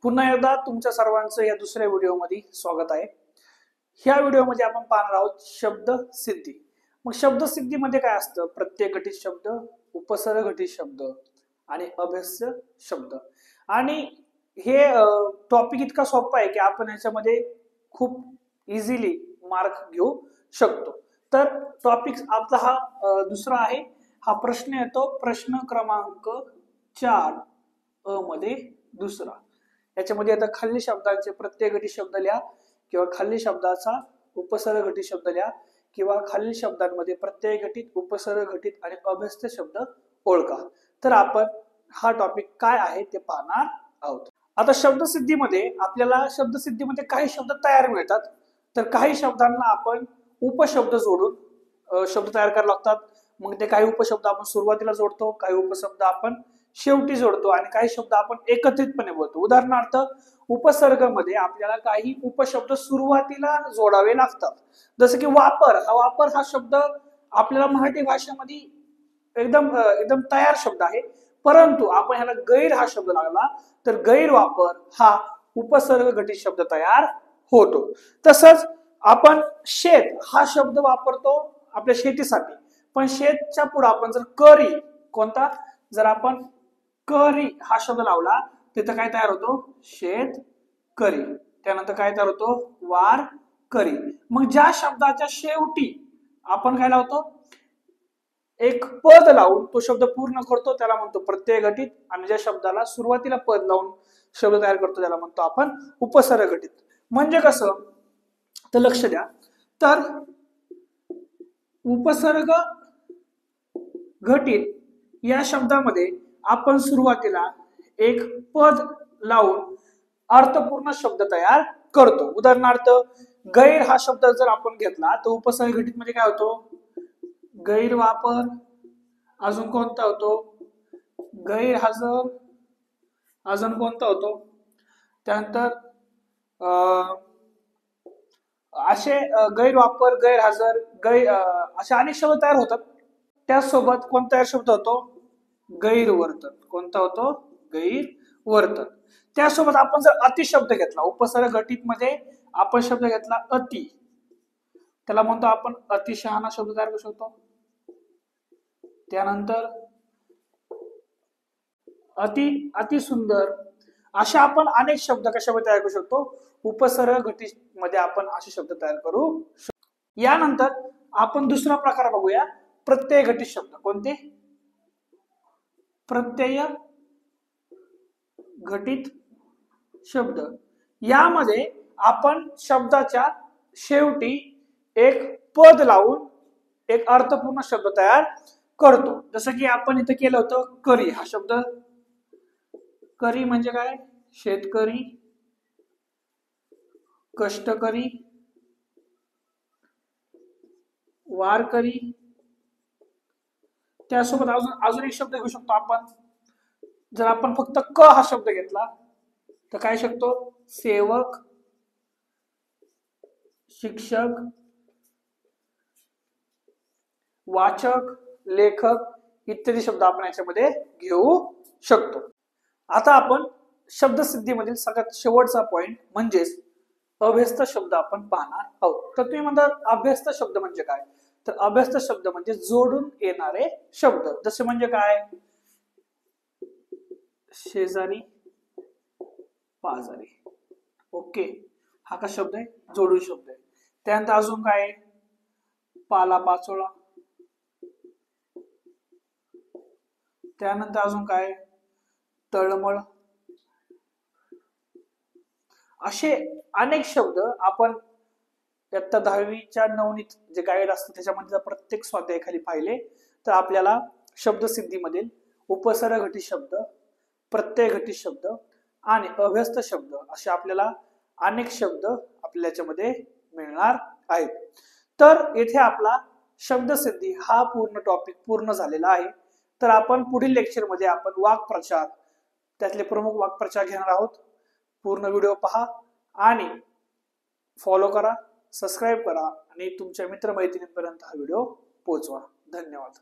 पुन्हा एकदा तुमच्या सर्वांचं या दुसऱ्या व्हिडिओमध्ये स्वागत आहे। ह्या व्हिडिओमध्ये आपण पाहणार आहोत शब्द सिद्धी। मग शब्द सिद्धीमध्ये काय असतं? प्रत्यय घटित शब्द, उपसर्ग घटित शब्द आणि अभ्यास्य शब्द। आणि हे टॉपिक इतका सोपा आहे की आपण याच्यामध्ये खूप इझिली मार्क घेऊ शकतो। तर टॉपिक आपला हा दुसरा आहे। हा प्रश्न येतो प्रश्न क्रमांक 4 अ मध्ये दुसरा। याच्यामध्ये आता खालील शब्दांचे प्रत्यय घटित शब्द लिहा किंवा खालील शब्दाचा उपसर्ग घटित शब्द लिहा किंवा खालील शब्दांमध्ये प्रत्यय घटित, उपसर्ग घटित आणि अभ्यस्त शब्द ओळखा। तर आपण हा टॉपिक काय आहे ते पाहणार आहोत। आता शब्दसिद्धीमध्ये आपल्याला शब्दसिद्धीमध्ये काही शब्द तयार मिळतात, तर काही शब्दांना आपण उपशब्द जोडून शब्द तयार करावे लागतात। मग ते काही उपशब्द आपण सुरुवातीला जोडतो, काही उपशब्द आपण शेवटी जोडतो आणि काही शब्द आपण एकत्रितपणे बोलतो। उदाहरणार्थ उपसर्गामध्ये आपल्याला काही उपशब्द सुरुवातीला जोडावे लागतात, जसं की वापर। वापर हा शब्द आपल्याला मराठी भाषेमध्ये एकदम तयार शब्द आहे, परंतु आपण ह्याला गैर हा शब्द लागला तर गैरवापर हा उपसर्ग घटित शब्द तयार होतो। तसंच आपण शेत हा शब्द वापरतो आपल्या शेतीसाठी, पण शेतच्या पुढे आपण जर करी कोणता जर आपण करी हा शब्द लावला तिथं काय तयार होतो? शेतकरी। त्यानंतर काय तयार होतो? वार करी। मग ज्या शब्दाच्या शेवटी आपण काय लावतो? एक पद लावून तो शब्द पूर्ण करतो त्याला म्हणतो प्रत्यय घटित, आणि ज्या शब्दाला सुरुवातीला पद लावून शब्द तयार करतो त्याला म्हणतो आपण उपसर्ग घटित। म्हणजे कसं तर लक्ष द्या, तर उपसर्ग घटित या शब्दामध्ये आपण सुरुवातीला एक पद लावून अर्थपूर्ण शब्द तयार करतो। उदाहरणार्थ गैर हा शब्द जर आपण घेतला तर उपसर्ग घटित म्हणजे काय होतो? गैरवापर। अजून कोणता होतो? गैरहजर। अजून कोणता होतो? त्यानंतर असे गैरवापर, गैरहजर, असे अनेक शब्द तयार होतात। त्यासोबत कोणता शब्द होतो? गैरवर्तन। कोणता होतो? गैरवर्तन। त्यासोबत आपण जर अति शब्द घेतला, उपसर्ग घटित मध्ये आपण शब्द घेतला अति, त्याला म्हणतो आपण अतिशहाणा शब्द तयार करू शकतो। त्यानंतर अति सुंदर, अशा आपण अनेक शब्द कशामध्ये तयार करू शकतो? उपसर्ग घटित मध्ये आपण असे शब्द तयार करू शकतो। यानंतर आपण दुसरा प्रकार बघूया, प्रत्यय घटित शब्द। कोणते? प्रत्यय घटित शब्द। यामध्ये आपण शब्दाच्या शेवटी एक पद लावून एक अर्थपूर्ण शब्द तयार करतो। जसं की आपण इथं केलं होतं करी हा शब्द। करी म्हणजे काय? शेतकरी, कष्टकरी, वारकरी। त्यासोबत अजून एक शब्द घेऊ शकतो आपण। जर आपण फक्त क हा शब्द घेतला तर काय शकतो? सेवक, शिक्षक, वाचक, लेखक इत्यादी शब्द आपण याच्यामध्ये घेऊ शकतो। आता आपण शब्दसिद्धीमधील सगळ्यात शेवटचा पॉइंट म्हणजेच अभ्यस्त शब्द आपण पाहणार आहोत। तर तुम्ही म्हणता अभ्यस्त शब्द म्हणजे काय? तर अभ्यस्त शब्द म्हणजे जोडून येणारे शब्द। जसे म्हणजे काय? शेजारी, पाजारी। ओके, हा का शब्द आहे? जोडून शब्द आहे। त्यानंतर अजून काय? पाला पाचोळा। त्यानंतर अजून काय? तळमळ। असे अनेक शब्द आपण इयत्ता 10वीच्या नवनीत जे गाईड असतं त्याच्यामध्ये प्रत्येक स्वाध्यायाखाली पाहिले तर आपल्याला शब्दसिद्धीमधील उपसर्ग घटित शब्द, प्रत्यय घटित शब्द आणि अभ्यस्त शब्द असे आपल्याला अनेक शब्द आपल्याला याच्यामध्ये मिळणार आहेत। तर येथे आपला शब्दसिद्धी हा पूर्ण टॉपिक पूर्ण झालेला आहे। तर आपण पुढील लेक्चरमध्ये आपण वाक्प्रचार, त्यातले प्रमुख वाक्प्रचार घेणार आहोत। पूर्ण व्हिडिओ पहा आणि फॉलो करा, सबस्क्राईब करा आणि तुमच्या मित्रमैत्रिणींपर्यंत हा व्हिडिओ पोहोचवा। धन्यवाद।